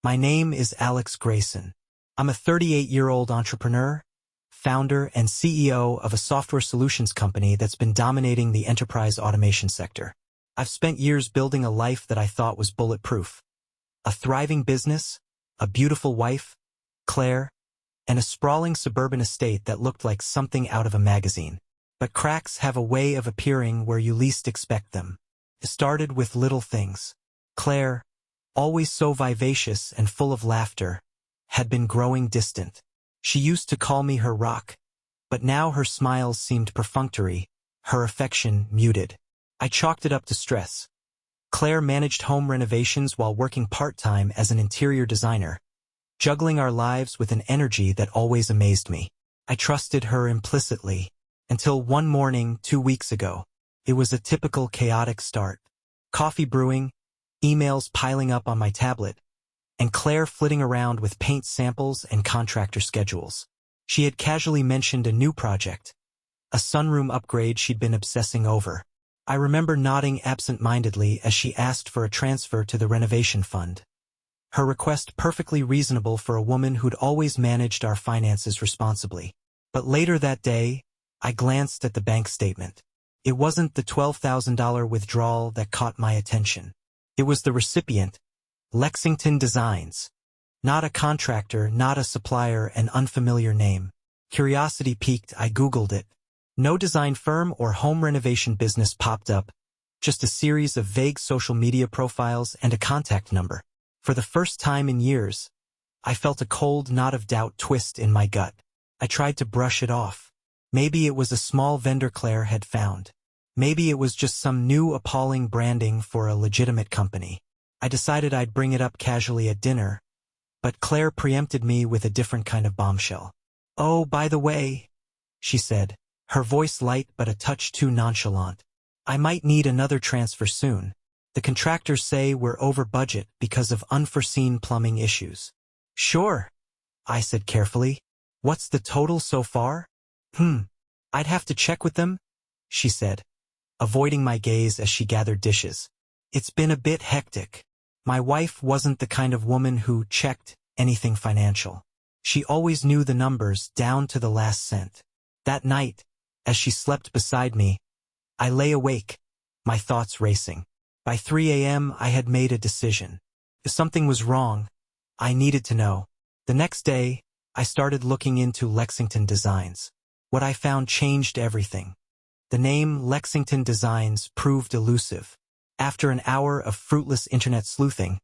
My name is Alex Grayson. I'm a 38-year-old entrepreneur, founder, and CEO of a software solutions company that's been dominating the enterprise automation sector. I've spent years building a life that I thought was bulletproof. A thriving business, a beautiful wife, Claire, and a sprawling suburban estate that looked like something out of a magazine. But cracks have a way of appearing where you least expect them. It started with little things. Claire, always so vivacious and full of laughter, had been growing distant. She used to call me her rock, but now her smiles seemed perfunctory, her affection muted. I chalked it up to stress. Claire managed home renovations while working part-time as an interior designer, juggling our lives with an energy that always amazed me. I trusted her implicitly, until one morning 2 weeks ago. It was a typical chaotic start. Coffee brewing, emails piling up on my tablet, and Claire flitting around with paint samples and contractor schedules. She had casually mentioned a new project, a sunroom upgrade she'd been obsessing over. I remember nodding absent-mindedly as she asked for a transfer to the renovation fund. Her request perfectly reasonable for a woman who'd always managed our finances responsibly. But later that day, I glanced at the bank statement. It wasn't the $12,000 withdrawal that caught my attention. It was the recipient, Lexington Designs. Not a contractor, not a supplier, an unfamiliar name. Curiosity piqued, I Googled it. No design firm or home renovation business popped up, just a series of vague social media profiles and a contact number. For the first time in years, I felt a cold knot of doubt twist in my gut. I tried to brush it off. Maybe it was a small vendor Claire had found. Maybe it was just some new appalling branding for a legitimate company. I decided I'd bring it up casually at dinner, but Claire preempted me with a different kind of bombshell. "Oh, by the way," she said, her voice light but a touch too nonchalant, "I might need another transfer soon. The contractors say we're over budget because of unforeseen plumbing issues." "Sure," I said carefully. "What's the total so far?" I'd have to check with them," she said, avoiding my gaze as she gathered dishes. "It's been a bit hectic. My wife wasn't the kind of woman who checked anything financial. She always knew the numbers down to the last cent." That night, as she slept beside me, I lay awake, my thoughts racing. By 3 a.m. I had made a decision. If something was wrong, I needed to know. The next day, I started looking into Lexington Designs. What I found changed everything. The name Lexington Designs proved elusive. After an hour of fruitless internet sleuthing,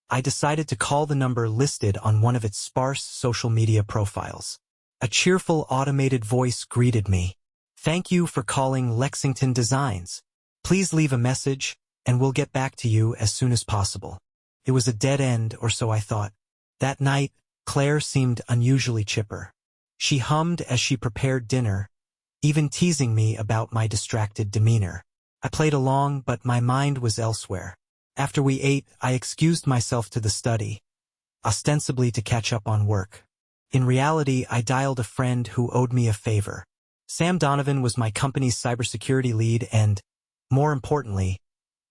I decided to call the number listed on one of its sparse social media profiles. A cheerful automated voice greeted me. "Thank you for calling Lexington Designs. Please leave a message, and we'll get back to you as soon as possible." It was a dead end, or so I thought. That night, Claire seemed unusually chipper. She hummed as she prepared dinner, even teasing me about my distracted demeanor. I played along, but my mind was elsewhere. After we ate, I excused myself to the study, ostensibly to catch up on work. In reality, I dialed a friend who owed me a favor. Sam Donovan was my company's cybersecurity lead and, more importantly,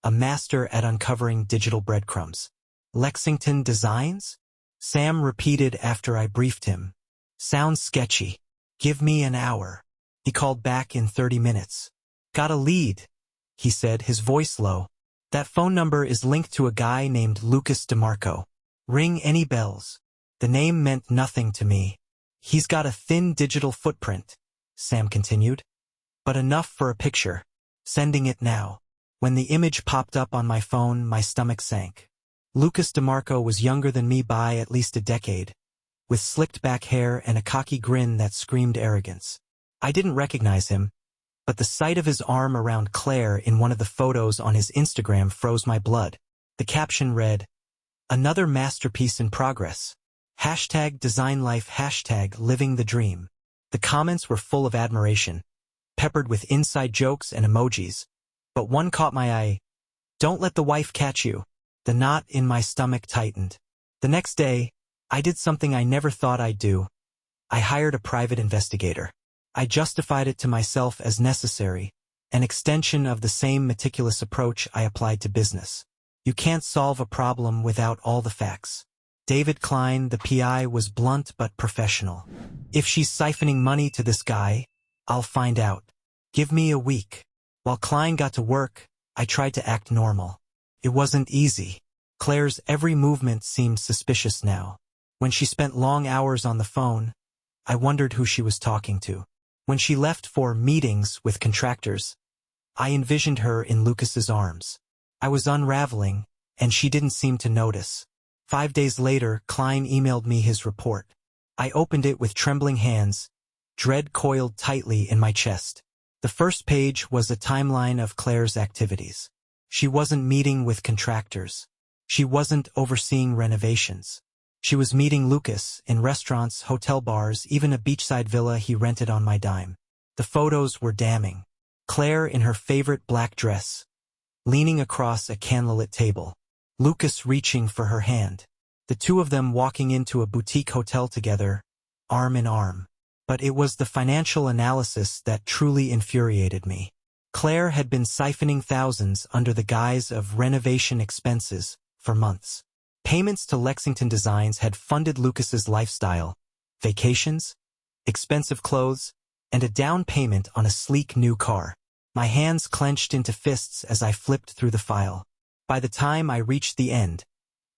a master at uncovering digital breadcrumbs. "Lexington Designs?" Sam repeated after I briefed him. "Sounds sketchy. Give me an hour." He called back in 30 minutes. "Got a lead," he said, his voice low. "That phone number is linked to a guy named Lucas DeMarco. Ring any bells?" The name meant nothing to me. "He's got a thin digital footprint," Sam continued, "but enough for a picture. Sending it now." When the image popped up on my phone, my stomach sank. Lucas DeMarco was younger than me by at least a decade, with slicked back hair and a cocky grin that screamed arrogance. I didn't recognize him, but the sight of his arm around Claire in one of the photos on his Instagram froze my blood. The caption read, "Another masterpiece in progress. #DesignLife, #living the dream." The comments were full of admiration, peppered with inside jokes and emojis, but one caught my eye. "Don't let the wife catch you." The knot in my stomach tightened. The next day, I did something I never thought I'd do. I hired a private investigator. I justified it to myself as necessary, an extension of the same meticulous approach I applied to business. You can't solve a problem without all the facts. David Klein, the PI, was blunt but professional. If she's siphoning money to this guy, I'll find out. Give me a week. While Klein got to work, I tried to act normal. It wasn't easy. Claire's every movement seemed suspicious now. When she spent long hours on the phone, I wondered who she was talking to. When she left for meetings with contractors, I envisioned her in Lucas's arms. I was unraveling, and she didn't seem to notice. 5 days later, Klein emailed me his report. I opened it with trembling hands, dread coiled tightly in my chest. The first page was a timeline of Claire's activities. She wasn't meeting with contractors. She wasn't overseeing renovations. She was meeting Lucas in restaurants, hotel bars, even a beachside villa he rented on my dime. The photos were damning. Claire in her favorite black dress, leaning across a candlelit table. Lucas reaching for her hand. The two of them walking into a boutique hotel together, arm in arm. But it was the financial analysis that truly infuriated me. Claire had been siphoning thousands under the guise of renovation expenses for months. Payments to Lexington Designs had funded Lucas's lifestyle, vacations, expensive clothes, and a down payment on a sleek new car. My hands clenched into fists as I flipped through the file. By the time I reached the end,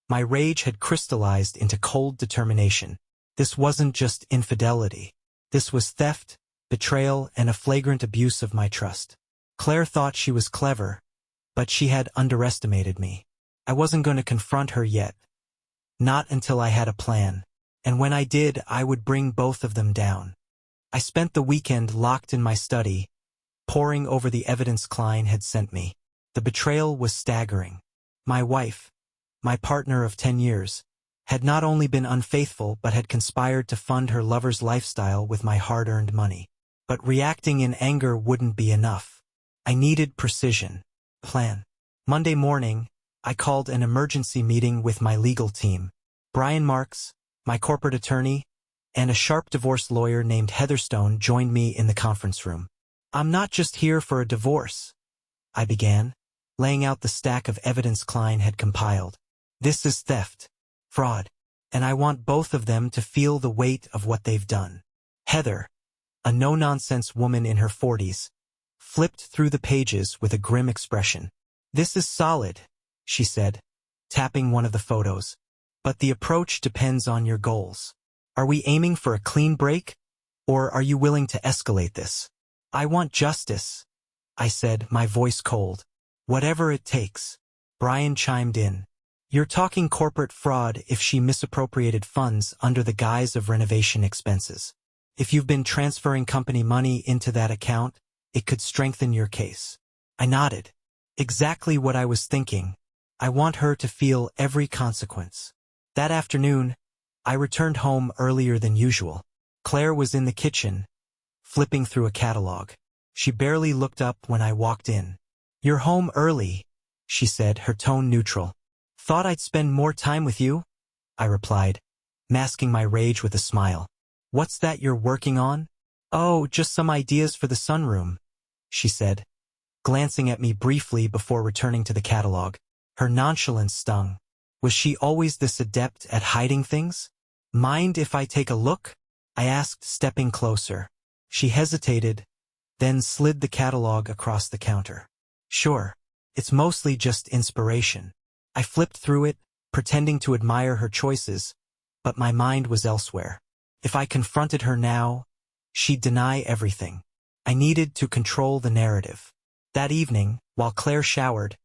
my rage had crystallized into cold determination. This wasn't just infidelity. This was theft, betrayal, and a flagrant abuse of my trust. Claire thought she was clever, but she had underestimated me. I wasn't going to confront her yet. Not until I had a plan. And when I did, I would bring both of them down. I spent the weekend locked in my study, poring over the evidence Klein had sent me. The betrayal was staggering. My wife, my partner of 10 years, had not only been unfaithful but had conspired to fund her lover's lifestyle with my hard-earned money. But reacting in anger wouldn't be enough. I needed precision. Plan. Monday morning, I called an emergency meeting with my legal team. Brian Marks, my corporate attorney, and a sharp divorce lawyer named Heatherstone joined me in the conference room. I'm not just here for a divorce, I began, laying out the stack of evidence Klein had compiled. This is theft, fraud, and I want both of them to feel the weight of what they've done. Heather, a no-nonsense woman in her 40s, flipped through the pages with a grim expression. This is solid, she said, tapping one of the photos. But the approach depends on your goals. Are we aiming for a clean break, or are you willing to escalate this? I want justice, I said, my voice cold. Whatever it takes. Brian chimed in. You're talking corporate fraud if she misappropriated funds under the guise of renovation expenses. If you've been transferring company money into that account, it could strengthen your case. I nodded. Exactly what I was thinking. I want her to feel every consequence. That afternoon, I returned home earlier than usual. Claire was in the kitchen, flipping through a catalog. She barely looked up when I walked in. You're home early, she said, her tone neutral. Thought I'd spend more time with you, I replied, masking my rage with a smile. What's that you're working on? Oh, just some ideas for the sunroom, she said, glancing at me briefly before returning to the catalog. Her nonchalance stung. Was she always this adept at hiding things? Mind if I take a look? I asked, stepping closer. She hesitated, then slid the catalog across the counter. Sure, it's mostly just inspiration. I flipped through it, pretending to admire her choices, but my mind was elsewhere. If I confronted her now, she'd deny everything. I needed to control the narrative. That evening, while Claire showered,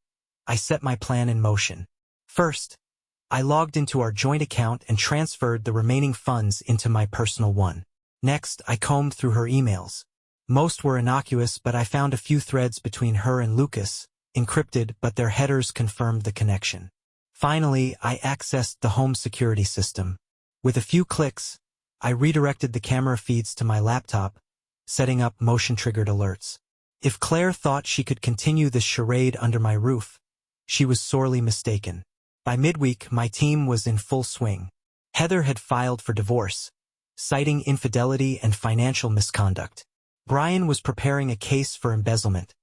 I set my plan in motion. First, I logged into our joint account and transferred the remaining funds into my personal one. Next, I combed through her emails. Most were innocuous, but I found a few threads between her and Lucas, encrypted, but their headers confirmed the connection. Finally, I accessed the home security system. With a few clicks, I redirected the camera feeds to my laptop, setting up motion-triggered alerts. If Claire thought she could continue this charade under my roof, she was sorely mistaken. By midweek, my team was in full swing. Heather had filed for divorce, citing infidelity and financial misconduct. Brian was preparing a case for embezzlement,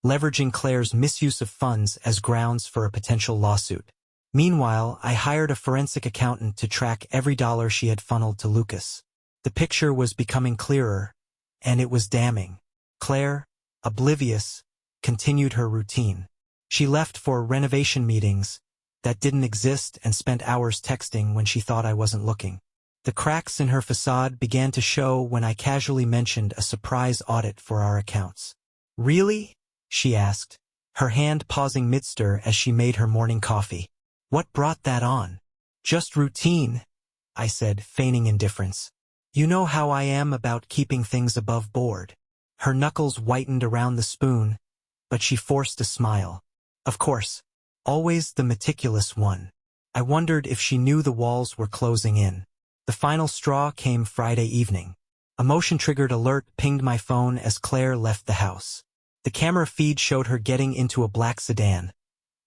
leveraging Claire's misuse of funds as grounds for a potential lawsuit. Meanwhile, I hired a forensic accountant to track every dollar she had funneled to Lucas. The picture was becoming clearer, and it was damning. Claire, oblivious, continued her routine. She left for renovation meetings that didn't exist and spent hours texting when she thought I wasn't looking. The cracks in her facade began to show when I casually mentioned a surprise audit for our accounts. "Really?" she asked, her hand pausing mid-stir as she made her morning coffee. "What brought that on?" "Just routine," I said, feigning indifference. "You know how I am about keeping things above board." Her knuckles whitened around the spoon, but she forced a smile. Of course, always the meticulous one. I wondered if she knew the walls were closing in. The final straw came Friday evening. A motion-triggered alert pinged my phone as Claire left the house. The camera feed showed her getting into a black sedan,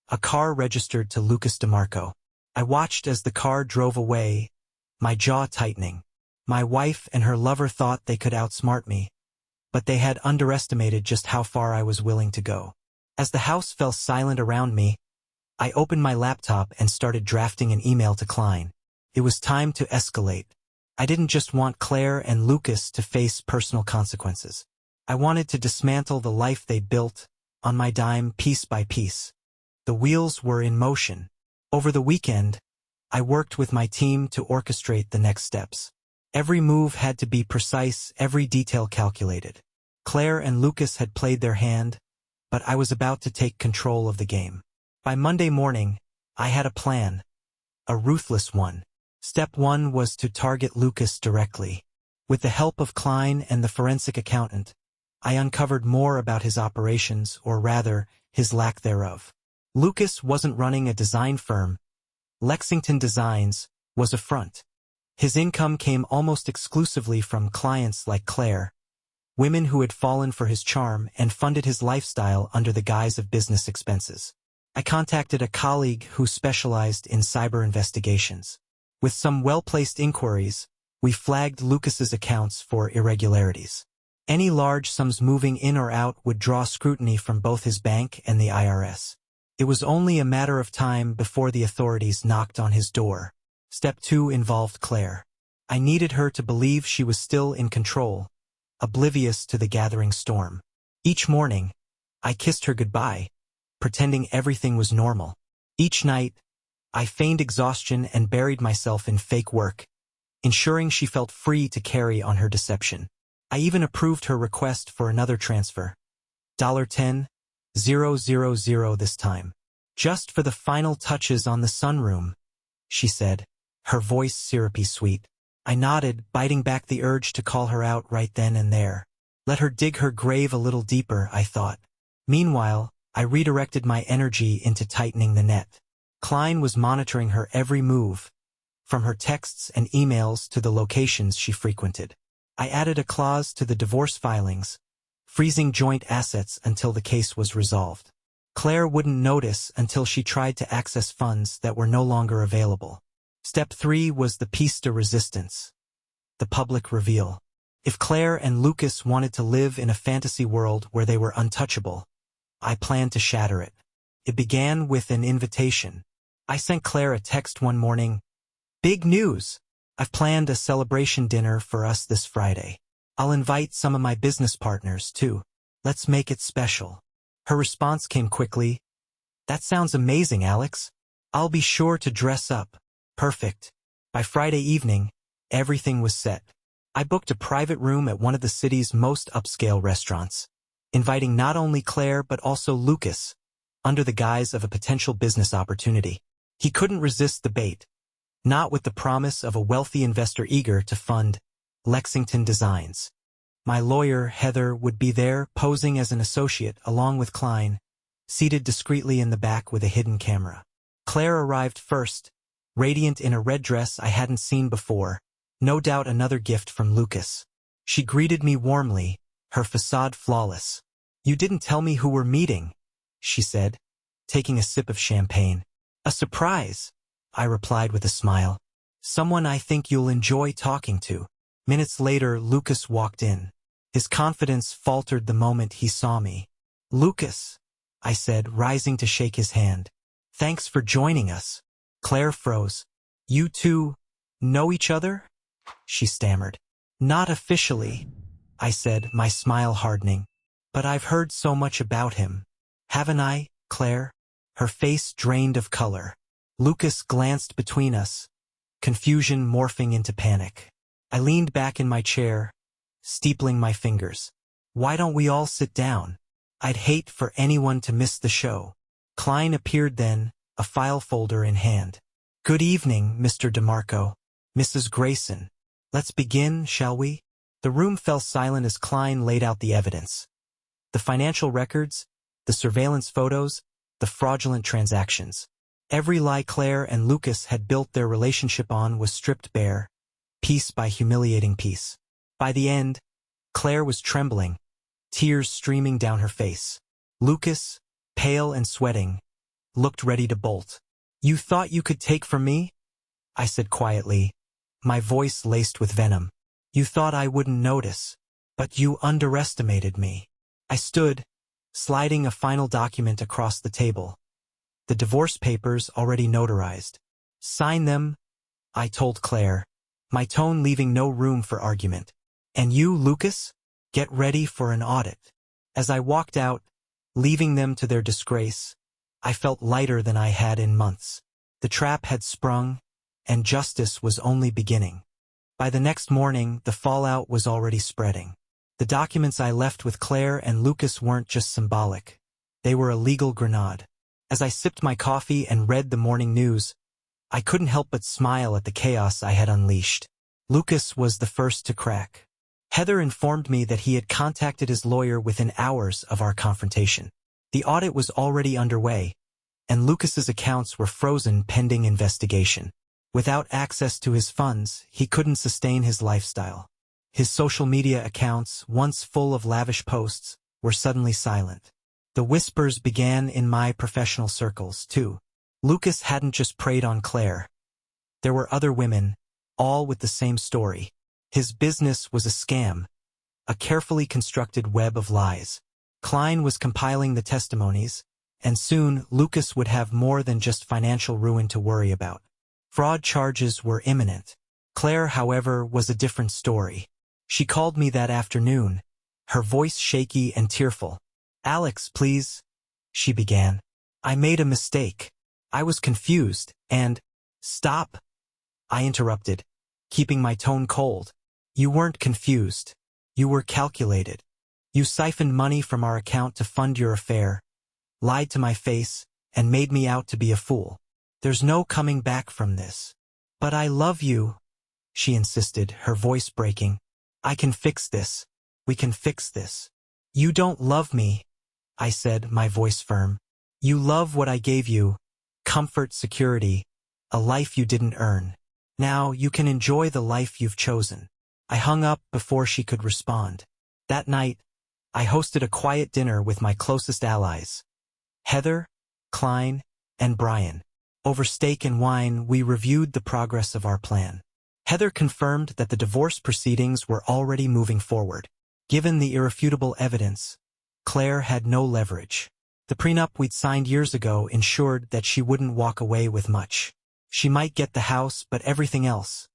a car registered to Lucas DeMarco. I watched as the car drove away, my jaw tightening. My wife and her lover thought they could outsmart me, but they had underestimated just how far I was willing to go. As the house fell silent around me, I opened my laptop and started drafting an email to Klein. It was time to escalate. I didn't just want Claire and Lucas to face personal consequences. I wanted to dismantle the life they built, on my dime, piece by piece. The wheels were in motion. Over the weekend, I worked with my team to orchestrate the next steps. Every move had to be precise, every detail calculated. Claire and Lucas had played their hand, but I was about to take control of the game. By Monday morning, I had a plan. A ruthless one. Step 1 was to target Lucas directly. With the help of Klein and the forensic accountant, I uncovered more about his operations, or rather, his lack thereof. Lucas wasn't running a design firm. Lexington Designs was a front. His income came almost exclusively from clients like Claire, women who had fallen for his charm and funded his lifestyle under the guise of business expenses. I contacted a colleague who specialized in cyber investigations. With some well-placed inquiries, we flagged Lucas's accounts for irregularities. Any large sums moving in or out would draw scrutiny from both his bank and the IRS. It was only a matter of time before the authorities knocked on his door. Step 2 involved Claire. I needed her to believe she was still in control, oblivious to the gathering storm. Each morning, I kissed her goodbye, pretending everything was normal. Each night, I feigned exhaustion and buried myself in fake work, ensuring she felt free to carry on her deception. I even approved her request for another transfer. $10,000 this time. "Just for the final touches on the sunroom," she said, her voice syrupy sweet. I nodded, biting back the urge to call her out right then and there. Let her dig her grave a little deeper, I thought. Meanwhile, I redirected my energy into tightening the net. Klein was monitoring her every move, from her texts and emails to the locations she frequented. I added a clause to the divorce filings, freezing joint assets until the case was resolved. Claire wouldn't notice until she tried to access funds that were no longer available. Step 3 was the piece de resistance, the public reveal. If Claire and Lucas wanted to live in a fantasy world where they were untouchable, I planned to shatter it. It began with an invitation. I sent Claire a text one morning. "Big news! I've planned a celebration dinner for us this Friday. I'll invite some of my business partners, too. Let's make it special." Her response came quickly. "That sounds amazing, Alex. I'll be sure to dress up." Perfect. By Friday evening, everything was set. I booked a private room at one of the city's most upscale restaurants, inviting not only Claire but also Lucas, under the guise of a potential business opportunity. He couldn't resist the bait, not with the promise of a wealthy investor eager to fund Lexington Designs. My lawyer, Heather, would be there, posing as an associate along with Klein, seated discreetly in the back with a hidden camera. Claire arrived first, radiant in a red dress I hadn't seen before, no doubt another gift from Lucas. She greeted me warmly, her facade flawless. "You didn't tell me who we're meeting," she said, taking a sip of champagne. "A surprise," I replied with a smile. "Someone I think you'll enjoy talking to." Minutes later, Lucas walked in. His confidence faltered the moment he saw me. "Lucas," I said, rising to shake his hand. "Thanks for joining us." Claire froze. You two know each other? She stammered. Not officially, I said, my smile hardening. But I've heard so much about him. Haven't I, Claire? Her face drained of color. Lucas glanced between us, confusion morphing into panic. I leaned back in my chair, steepling my fingers. Why don't we all sit down? I'd hate for anyone to miss the show. Klein appeared then, a file folder in hand. Good evening, Mr. DeMarco. Mrs. Grayson. Let's begin, shall we? The room fell silent as Klein laid out the evidence. The financial records, the surveillance photos, the fraudulent transactions. Every lie Claire and Lucas had built their relationship on was stripped bare, piece by humiliating piece. By the end, Claire was trembling, tears streaming down her face. Lucas, pale and sweating, looked ready to bolt. You thought you could take from me? I said quietly, my voice laced with venom. You thought I wouldn't notice, but you underestimated me. I stood, sliding a final document across the table. The divorce papers already notarized. Sign them, I told Claire, my tone leaving no room for argument. And you, Lucas? Get ready for an audit. As I walked out, leaving them to their disgrace, I felt lighter than I had in months. The trap had sprung, and justice was only beginning. By the next morning, the fallout was already spreading. The documents I left with Claire and Lucas weren't just symbolic. They were a legal grenade. As I sipped my coffee and read the morning news, I couldn't help but smile at the chaos I had unleashed. Lucas was the first to crack. Heather informed me that he had contacted his lawyer within hours of our confrontation. The audit was already underway, and Lucas's accounts were frozen pending investigation. Without access to his funds, he couldn't sustain his lifestyle. His social media accounts, once full of lavish posts, were suddenly silent. The whispers began in my professional circles, too. Lucas hadn't just preyed on Claire. There were other women, all with the same story. His business was a scam, a carefully constructed web of lies. Klein was compiling the testimonies, and soon Lucas would have more than just financial ruin to worry about. Fraud charges were imminent. Claire, however, was a different story. She called me that afternoon, her voice shaky and tearful. Alex, please, she began. I made a mistake. I was confused, and— Stop, I interrupted, keeping my tone cold. You weren't confused. You were calculated. You siphoned money from our account to fund your affair, lied to my face, and made me out to be a fool. There's no coming back from this. But I love you, she insisted, her voice breaking. I can fix this. We can fix this. You don't love me, I said, my voice firm. You love what I gave you, comfort, security, a life you didn't earn. Now you can enjoy the life you've chosen. I hung up before she could respond. That night, I hosted a quiet dinner with my closest allies, Heather, Klein, and Brian. Over steak and wine, we reviewed the progress of our plan. Heather confirmed that the divorce proceedings were already moving forward. Given the irrefutable evidence, Claire had no leverage. The prenup we'd signed years ago ensured that she wouldn't walk away with much. She might get the house, but everything else—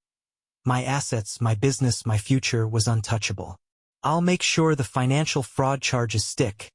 my assets, my business, my future— was untouchable. I'll make sure the financial fraud charges stick,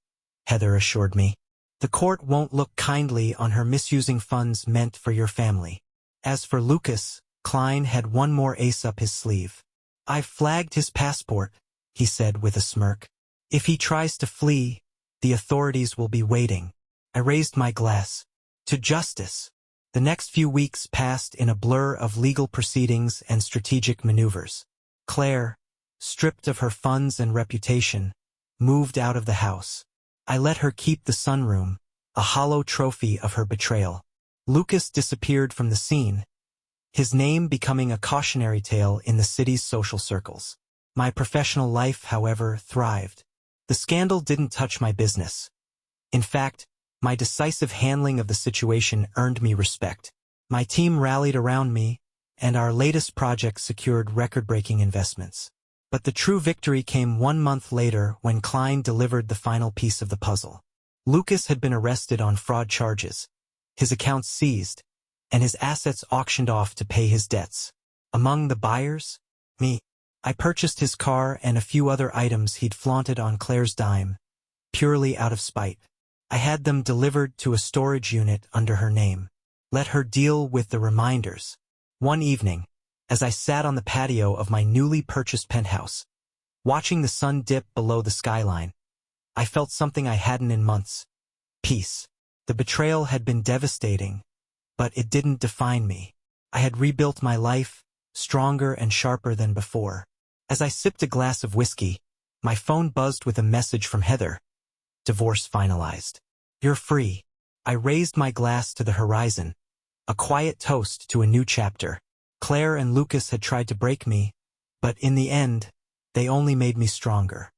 Heather assured me. The court won't look kindly on her misusing funds meant for your family. As for Lucas, Klein had one more ace up his sleeve. I've flagged his passport, he said with a smirk. If he tries to flee, the authorities will be waiting. I raised my glass. To justice. The next few weeks passed in a blur of legal proceedings and strategic maneuvers. Claire, stripped of her funds and reputation, moved out of the house. I let her keep the sunroom, a hollow trophy of her betrayal. Lucas disappeared from the scene, his name becoming a cautionary tale in the city's social circles. My professional life, however, thrived. The scandal didn't touch my business. In fact, my decisive handling of the situation earned me respect. My team rallied around me, and our latest project secured record-breaking investments. But the true victory came 1 month later when Klein delivered the final piece of the puzzle. Lucas had been arrested on fraud charges, his accounts seized, and his assets auctioned off to pay his debts. Among the buyers? Me. I purchased his car and a few other items he'd flaunted on Claire's dime, purely out of spite. I had them delivered to a storage unit under her name. Let her deal with the reminders. One evening, as I sat on the patio of my newly purchased penthouse, watching the sun dip below the skyline, I felt something I hadn't in months. Peace. The betrayal had been devastating, but it didn't define me. I had rebuilt my life, stronger and sharper than before. As I sipped a glass of whiskey, my phone buzzed with a message from Heather. Divorce finalized. You're free. I raised my glass to the horizon, a quiet toast to a new chapter. Claire and Lucas had tried to break me, but in the end, they only made me stronger.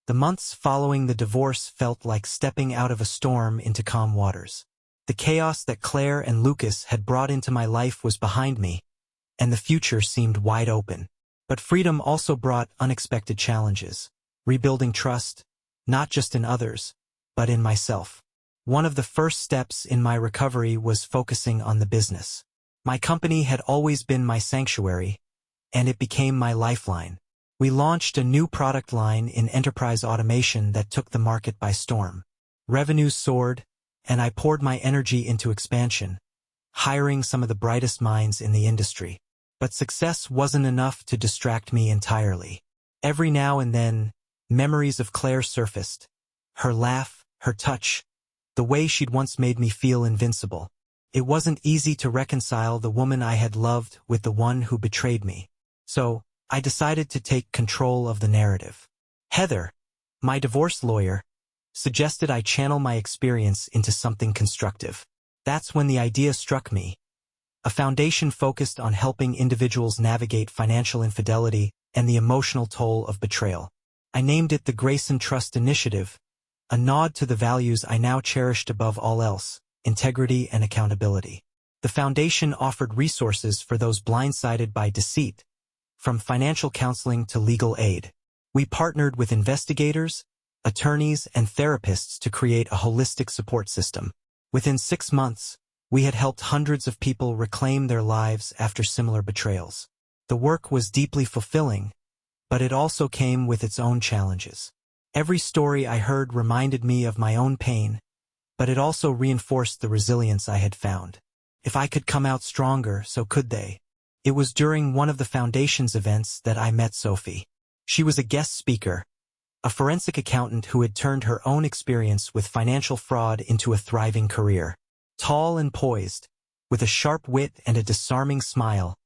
The months following the divorce felt like stepping out of a storm into calm waters. The chaos that Claire and Lucas had brought into my life was behind me, and the future seemed wide open. But freedom also brought unexpected challenges. Rebuilding trust, not just in others, but in myself. One of the first steps in my recovery was focusing on the business. My company had always been my sanctuary, and it became my lifeline. We launched a new product line in enterprise automation that took the market by storm. Revenues soared, and I poured my energy into expansion, hiring some of the brightest minds in the industry. But success wasn't enough to distract me entirely. Every now and then, memories of Claire surfaced. Her laugh, her touch, the way she'd once made me feel invincible. It wasn't easy to reconcile the woman I had loved with the one who betrayed me. So, I decided to take control of the narrative. Heather, my divorce lawyer, suggested I channel my experience into something constructive. That's when the idea struck me. A foundation focused on helping individuals navigate financial infidelity and the emotional toll of betrayal. I named it the Grayson Trust Initiative, a nod to the values I now cherished above all else, integrity and accountability. The foundation offered resources for those blindsided by deceit, from financial counseling to legal aid. We partnered with investigators, attorneys, and therapists to create a holistic support system. Within 6 months, we had helped hundreds of people reclaim their lives after similar betrayals. The work was deeply fulfilling, but it also came with its own challenges. Every story I heard reminded me of my own pain, but it also reinforced the resilience I had found. If I could come out stronger, so could they. It was during one of the foundation's events that I met Sophie. She was a guest speaker, a forensic accountant who had turned her own experience with financial fraud into a thriving career. Tall and poised, with a sharp wit and a disarming smile,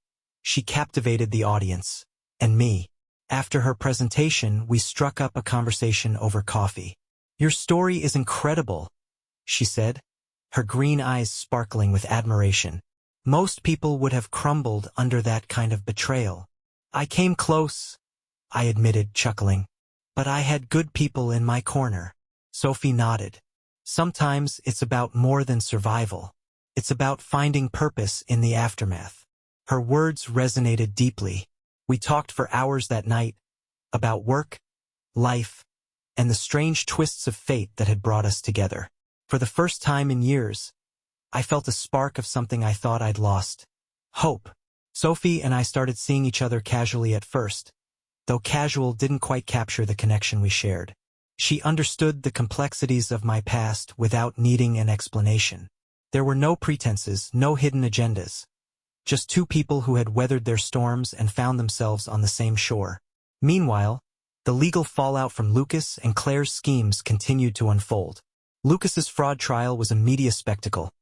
she captivated the audience, and me. After her presentation, we struck up a conversation over coffee. "Your story is incredible," she said, her green eyes sparkling with admiration. "Most people would have crumbled under that kind of betrayal." "I came close," I admitted, chuckling. "But I had good people in my corner." Sophie nodded. "Sometimes it's about more than survival. It's about finding purpose in the aftermath." Her words resonated deeply. We talked for hours that night, about work, life, and the strange twists of fate that had brought us together. For the first time in years, I felt a spark of something I thought I'd lost: hope. Sophie and I started seeing each other casually at first, though casual didn't quite capture the connection we shared. She understood the complexities of my past without needing an explanation. There were no pretenses, no hidden agendas. Just two people who had weathered their storms and found themselves on the same shore. Meanwhile, the legal fallout from Lucas and Claire's schemes continued to unfold. Lucas's fraud trial was a media spectacle,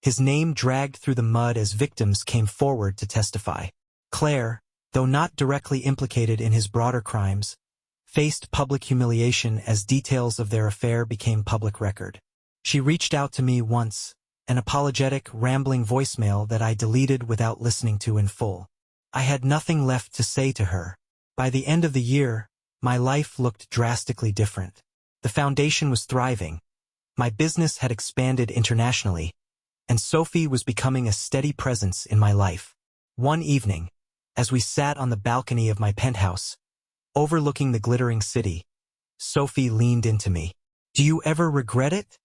his name dragged through the mud as victims came forward to testify. Claire, though not directly implicated in his broader crimes, faced public humiliation as details of their affair became public record. She reached out to me once, an apologetic, rambling voicemail that I deleted without listening to in full. I had nothing left to say to her. By the end of the year, my life looked drastically different. The foundation was thriving. My business had expanded internationally, and Sophie was becoming a steady presence in my life. One evening, as we sat on the balcony of my penthouse, overlooking the glittering city, Sophie leaned into me. "Do you ever regret it?"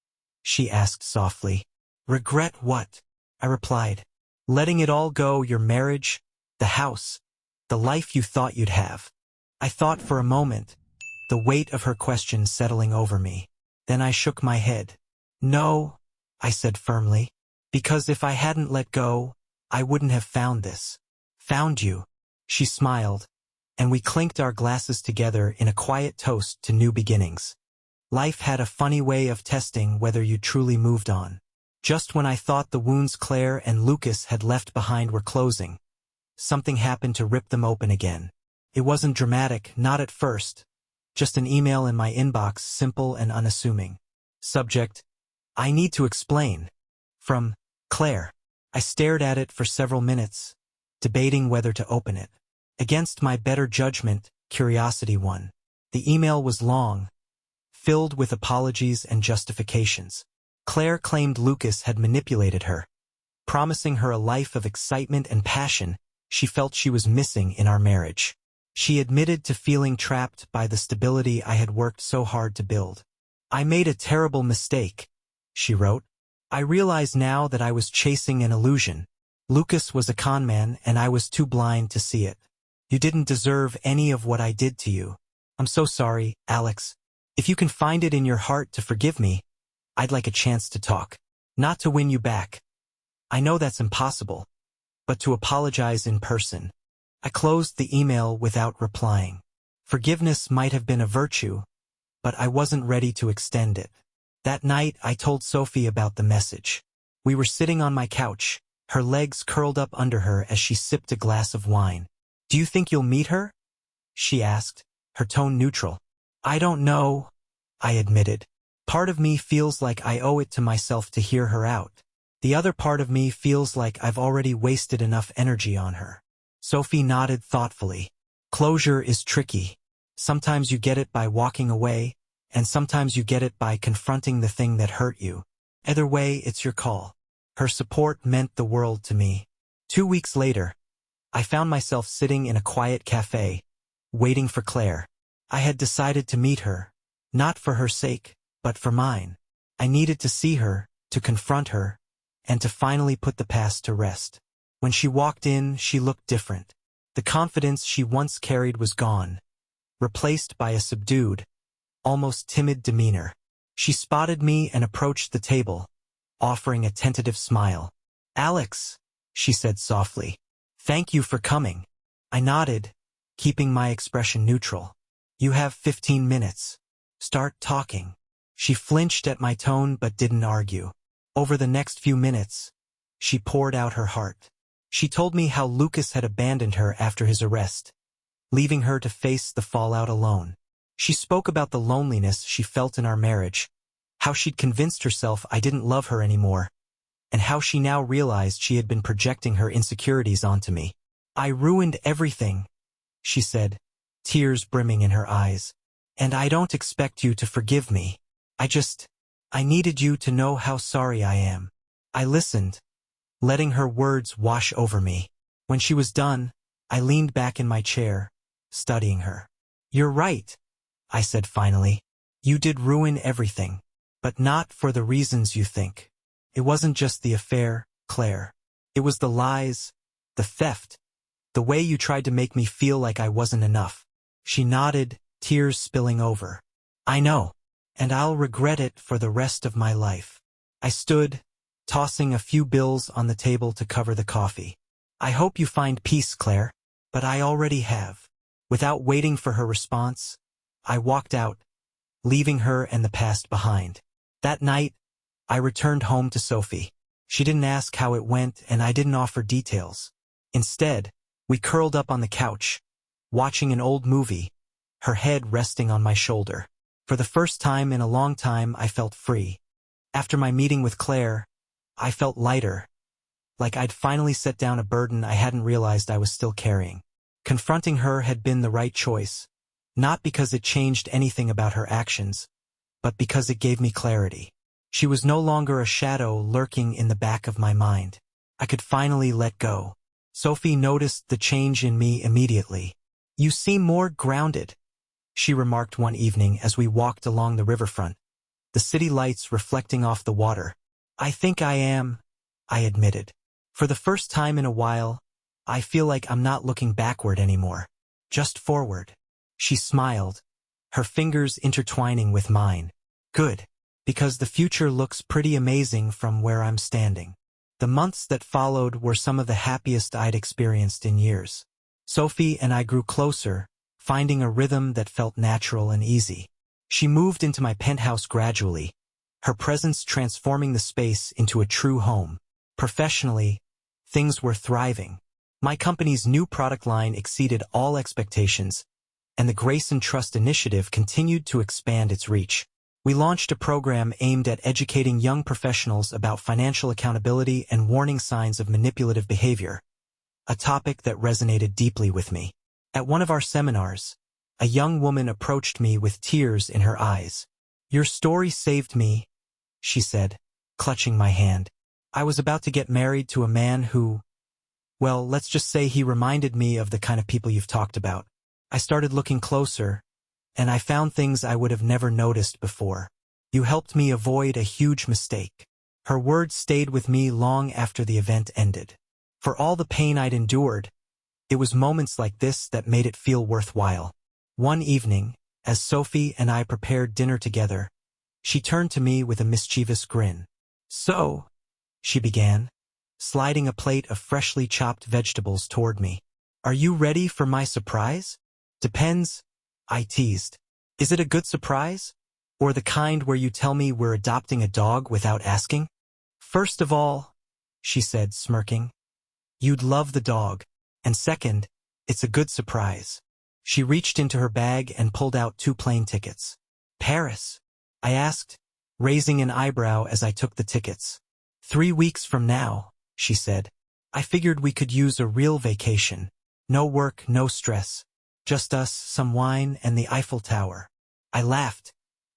she asked softly. "Regret what?" I replied. Letting it all go, your marriage, the house, the life you thought you'd have. I thought for a moment, the weight of her question settling over me. Then I shook my head. No, I said firmly, because if I hadn't let go, I wouldn't have found this. Found you. She smiled, and we clinked our glasses together in a quiet toast to new beginnings. Life had a funny way of testing whether you truly moved on. Just when I thought the wounds Claire and Lucas had left behind were closing, something happened to rip them open again. It wasn't dramatic, not at first. Just an email in my inbox, simple and unassuming. Subject: I need to explain. From Claire. I stared at it for several minutes, debating whether to open it. Against my better judgment, curiosity won. The email was long, filled with apologies and justifications. Claire claimed Lucas had manipulated her, promising her a life of excitement and passion she felt she was missing in our marriage. She admitted to feeling trapped by the stability I had worked so hard to build. I made a terrible mistake, she wrote. I realize now that I was chasing an illusion. Lucas was a con man and I was too blind to see it. You didn't deserve any of what I did to you. I'm so sorry, Alex. If you can find it in your heart to forgive me, I'd like a chance to talk. Not to win you back. I know that's impossible, but to apologize in person. I closed the email without replying. Forgiveness might have been a virtue, but I wasn't ready to extend it. That night, I told Sophie about the message. We were sitting on my couch, her legs curled up under her as she sipped a glass of wine. Do you think you'll meet her? She asked, her tone neutral. I don't know, I admitted. Part of me feels like I owe it to myself to hear her out. The other part of me feels like I've already wasted enough energy on her. Sophie nodded thoughtfully. Closure is tricky. Sometimes you get it by walking away, and sometimes you get it by confronting the thing that hurt you. Either way, it's your call. Her support meant the world to me. 2 weeks later, I found myself sitting in a quiet cafe, waiting for Claire. I had decided to meet her, not for her sake, but for mine. I needed to see her, to confront her, and to finally put the past to rest. When she walked in, she looked different. The confidence she once carried was gone, replaced by a subdued, almost timid demeanor. She spotted me and approached the table, offering a tentative smile. Alex, she said softly. Thank you for coming. I nodded, keeping my expression neutral. You have 15 minutes. Start talking. She flinched at my tone but didn't argue. Over the next few minutes, she poured out her heart. She told me how Lucas had abandoned her after his arrest, leaving her to face the fallout alone. She spoke about the loneliness she felt in our marriage, how she'd convinced herself I didn't love her anymore, and how she now realized she had been projecting her insecurities onto me. I ruined everything, she said, tears brimming in her eyes. And I don't expect you to forgive me. I needed you to know how sorry I am. I listened, letting her words wash over me. When she was done, I leaned back in my chair, studying her. You're right, I said finally. You did ruin everything, but not for the reasons you think. It wasn't just the affair, Claire. It was the lies, the theft, the way you tried to make me feel like I wasn't enough. She nodded, tears spilling over. I know, and I'll regret it for the rest of my life. I stood, tossing a few bills on the table to cover the coffee. I hope you find peace, Claire, but I already have. Without waiting for her response, I walked out, leaving her and the past behind. That night, I returned home to Sophie. She didn't ask how it went, and I didn't offer details. Instead, we curled up on the couch, watching an old movie, her head resting on my shoulder. For the first time in a long time, I felt free. After my meeting with Claire, I felt lighter, like I'd finally set down a burden I hadn't realized I was still carrying. Confronting her had been the right choice, not because it changed anything about her actions, but because it gave me clarity. She was no longer a shadow lurking in the back of my mind. I could finally let go. Sophie noticed the change in me immediately. You seem more grounded, she remarked one evening as we walked along the riverfront, the city lights reflecting off the water. I think I am, I admitted. For the first time in a while, I feel like I'm not looking backward anymore. Just forward. She smiled, her fingers intertwining with mine. Good, because the future looks pretty amazing from where I'm standing. The months that followed were some of the happiest I'd experienced in years. Sophie and I grew closer, finding a rhythm that felt natural and easy. She moved into my penthouse gradually, her presence transforming the space into a true home. Professionally, things were thriving. My company's new product line exceeded all expectations, and the Grace and Trust initiative continued to expand its reach. We launched a program aimed at educating young professionals about financial accountability and warning signs of manipulative behavior, a topic that resonated deeply with me. At one of our seminars, a young woman approached me with tears in her eyes. "Your story saved me," she said, clutching my hand. "I was about to get married to a man who, well, let's just say he reminded me of the kind of people you've talked about. I started looking closer, and I found things I would have never noticed before. You helped me avoid a huge mistake." Her words stayed with me long after the event ended. For all the pain I'd endured, it was moments like this that made it feel worthwhile. One evening, as Sophie and I prepared dinner together, she turned to me with a mischievous grin. "So," she began, sliding a plate of freshly chopped vegetables toward me. "Are you ready for my surprise?" "Depends," I teased. "Is it a good surprise? Or the kind where you tell me we're adopting a dog without asking?" "First of all," she said, smirking, "you'd love the dog. And second, it's a good surprise." She reached into her bag and pulled out 2 plane tickets. "Paris?" I asked, raising an eyebrow as I took the tickets. 3 weeks from now," she said. "I figured we could use a real vacation. No work, no stress. Just us, some wine, and the Eiffel Tower." I laughed,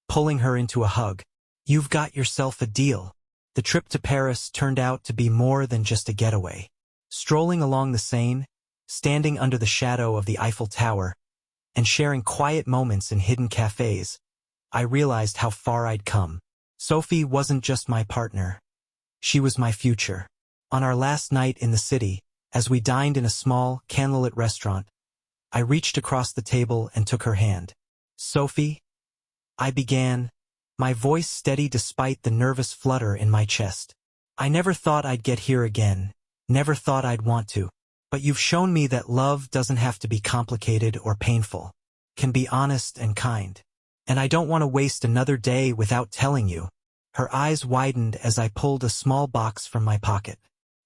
pulling her into a hug. "You've got yourself a deal." The trip to Paris turned out to be more than just a getaway. Strolling along the Seine, standing under the shadow of the Eiffel Tower, and sharing quiet moments in hidden cafes, I realized how far I'd come. Sophie wasn't just my partner. She was my future. On our last night in the city, as we dined in a small, candlelit restaurant, I reached across the table and took her hand. "Sophie," I began, my voice steady despite the nervous flutter in my chest. "I never thought I'd get here again, never thought I'd want to. But you've shown me that love doesn't have to be complicated or painful, can be honest and kind. And I don't want to waste another day without telling you." Her eyes widened as I pulled a small box from my pocket.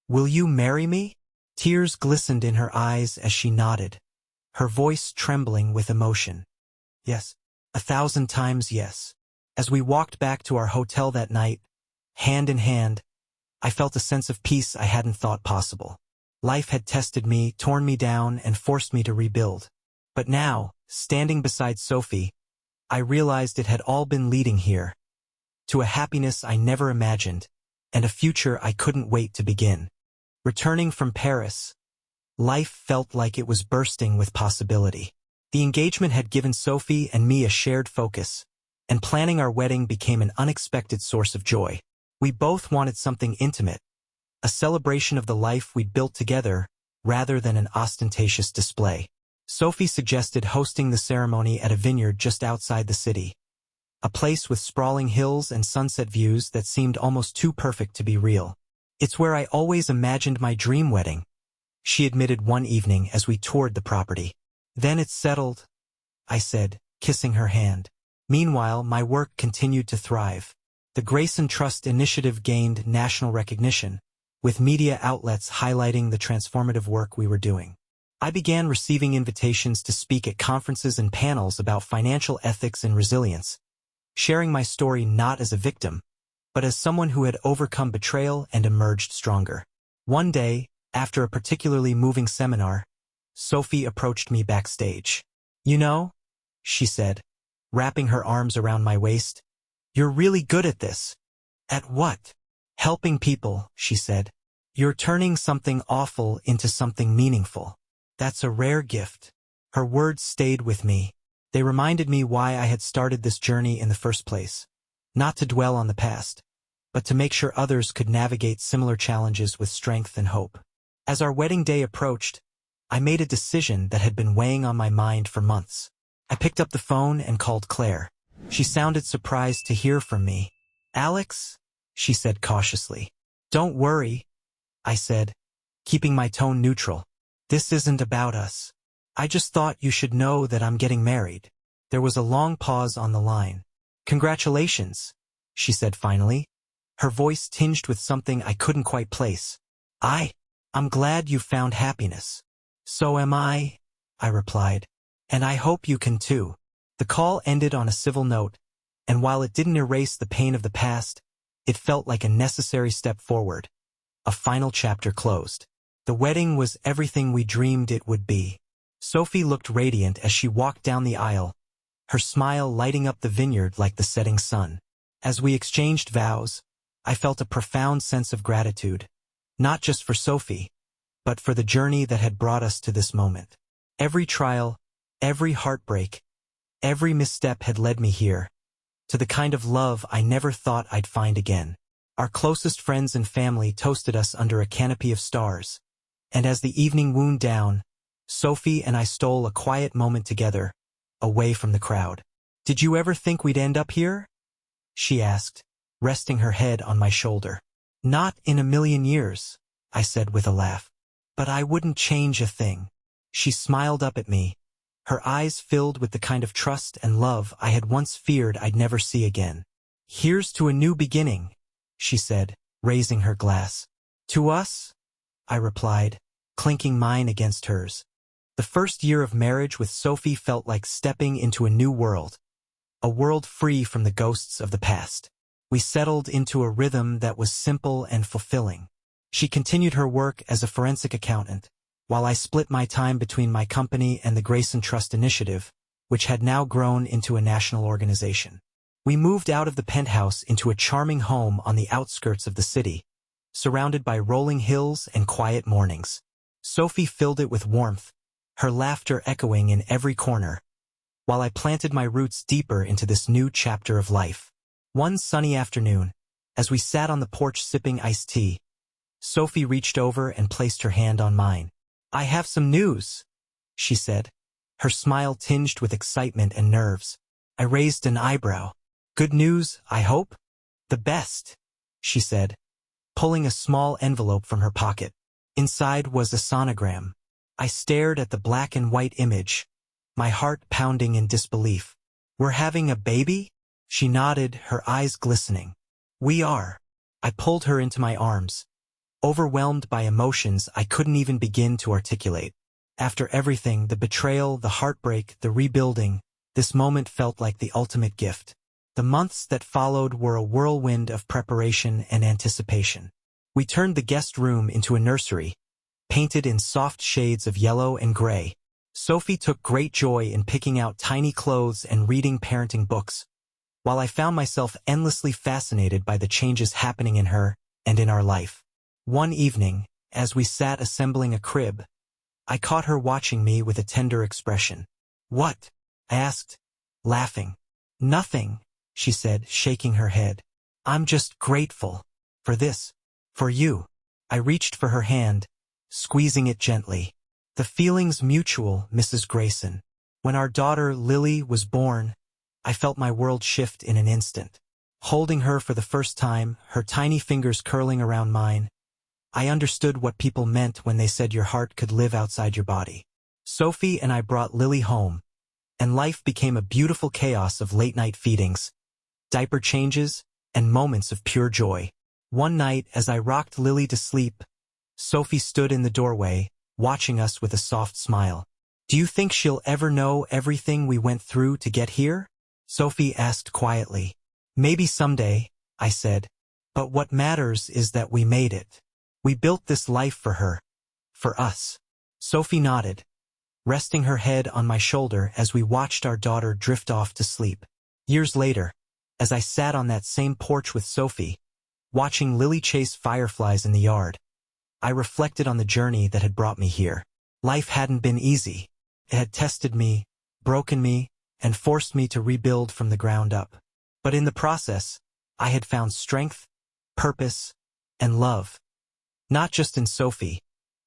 "Will you marry me?" Tears glistened in her eyes as she nodded, her voice trembling with emotion. "Yes, 1,000 times yes." As we walked back to our hotel that night, hand in hand, I felt a sense of peace I hadn't thought possible. Life had tested me, torn me down, and forced me to rebuild. But now, standing beside Sophie, I realized it had all been leading here, to a happiness I never imagined, and a future I couldn't wait to begin. Returning from Paris, life felt like it was bursting with possibility. The engagement had given Sophie and me a shared focus, and planning our wedding became an unexpected source of joy. We both wanted something intimate, a celebration of the life we'd built together, rather than an ostentatious display. Sophie suggested hosting the ceremony at a vineyard just outside the city, a place with sprawling hills and sunset views that seemed almost too perfect to be real. "It's where I always imagined my dream wedding," she admitted one evening as we toured the property. "Then it's settled," I said, kissing her hand. Meanwhile, my work continued to thrive. The Grace and Trust initiative gained national recognition, with media outlets highlighting the transformative work we were doing. I began receiving invitations to speak at conferences and panels about financial ethics and resilience, sharing my story not as a victim, but as someone who had overcome betrayal and emerged stronger. One day, after a particularly moving seminar, Sophie approached me backstage. "You know," she said, wrapping her arms around my waist, "you're really good at this." "At what?" "Helping people," she said. "You're turning something awful into something meaningful. That's a rare gift." Her words stayed with me. They reminded me why I had started this journey in the first place. Not to dwell on the past, but to make sure others could navigate similar challenges with strength and hope. As our wedding day approached, I made a decision that had been weighing on my mind for months. I picked up the phone and called Claire. She sounded surprised to hear from me. "Alex?" she said cautiously. "Don't worry," I said, keeping my tone neutral. "This isn't about us. I just thought you should know that I'm getting married." There was a long pause on the line. "Congratulations," she said finally, her voice tinged with something I couldn't quite place. I'm glad you found happiness." "So am I," I replied. "And I hope you can too." The call ended on a civil note, and while it didn't erase the pain of the past, it felt like a necessary step forward. A final chapter closed. The wedding was everything we dreamed it would be. Sophie looked radiant as she walked down the aisle, her smile lighting up the vineyard like the setting sun. As we exchanged vows, I felt a profound sense of gratitude, not just for Sophie, but for the journey that had brought us to this moment. Every trial, every heartbreak, every misstep had led me here, to the kind of love I never thought I'd find again. Our closest friends and family toasted us under a canopy of stars, and as the evening wound down, Sophie and I stole a quiet moment together, away from the crowd. "Did you ever think we'd end up here?" she asked, resting her head on my shoulder. "Not in a million years," I said with a laugh. "But I wouldn't change a thing." She smiled up at me, her eyes filled with the kind of trust and love I had once feared I'd never see again. "Here's to a new beginning," she said, raising her glass. "To us?" I replied, clinking mine against hers. The first year of marriage with Sophie felt like stepping into a new world, a world free from the ghosts of the past. We settled into a rhythm that was simple and fulfilling. She continued her work as a forensic accountant, while I split my time between my company and the Grayson Trust Initiative, which had now grown into a national organization. We moved out of the penthouse into a charming home on the outskirts of the city, surrounded by rolling hills and quiet mornings. Sophie filled it with warmth, her laughter echoing in every corner, while I planted my roots deeper into this new chapter of life. One sunny afternoon, as we sat on the porch sipping iced tea, Sophie reached over and placed her hand on mine. "I have some news," she said, her smile tinged with excitement and nerves. I raised an eyebrow. "Good news, I hope?" "The best," she said, pulling a small envelope from her pocket. Inside was a sonogram. I stared at the black and white image, my heart pounding in disbelief. "We're having a baby?" She nodded, her eyes glistening. "We are." I pulled her into my arms, overwhelmed by emotions I couldn't even begin to articulate. After everything, the betrayal, the heartbreak, the rebuilding, this moment felt like the ultimate gift. The months that followed were a whirlwind of preparation and anticipation. We turned the guest room into a nursery, painted in soft shades of yellow and gray. Sophie took great joy in picking out tiny clothes and reading parenting books, while I found myself endlessly fascinated by the changes happening in her and in our life. One evening, as we sat assembling a crib, I caught her watching me with a tender expression. "What?" I asked, laughing. "Nothing," she said, shaking her head. "I'm just grateful for this, for you." I reached for her hand, squeezing it gently. "The feeling's mutual, Mrs. Grayson. When our daughter Lily was born, I felt my world shift in an instant. Holding her for the first time, her tiny fingers curling around mine, I understood what people meant when they said your heart could live outside your body. Sophie and I brought Lily home, and life became a beautiful chaos of late-night feedings, diaper changes, and moments of pure joy. One night, as I rocked Lily to sleep, Sophie stood in the doorway, watching us with a soft smile. "Do you think she'll ever know everything we went through to get here?" Sophie asked quietly. "Maybe someday," I said, "but what matters is that we made it. We built this life for her, for us." Sophie nodded, resting her head on my shoulder as we watched our daughter drift off to sleep. Years later, as I sat on that same porch with Sophie, watching Lily chase fireflies in the yard, I reflected on the journey that had brought me here. Life hadn't been easy. It had tested me, broken me, and forced me to rebuild from the ground up. But in the process, I had found strength, purpose, and love. Not just in Sophie,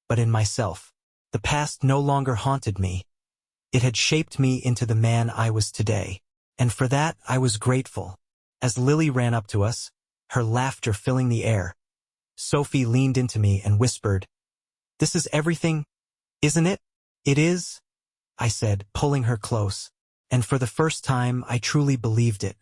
but in myself. The past no longer haunted me. It had shaped me into the man I was today. And for that, I was grateful. As Lily ran up to us, her laughter filling the air, Sophie leaned into me and whispered, "This is everything, isn't it?" "It is," I said, pulling her close. And for the first time, I truly believed it.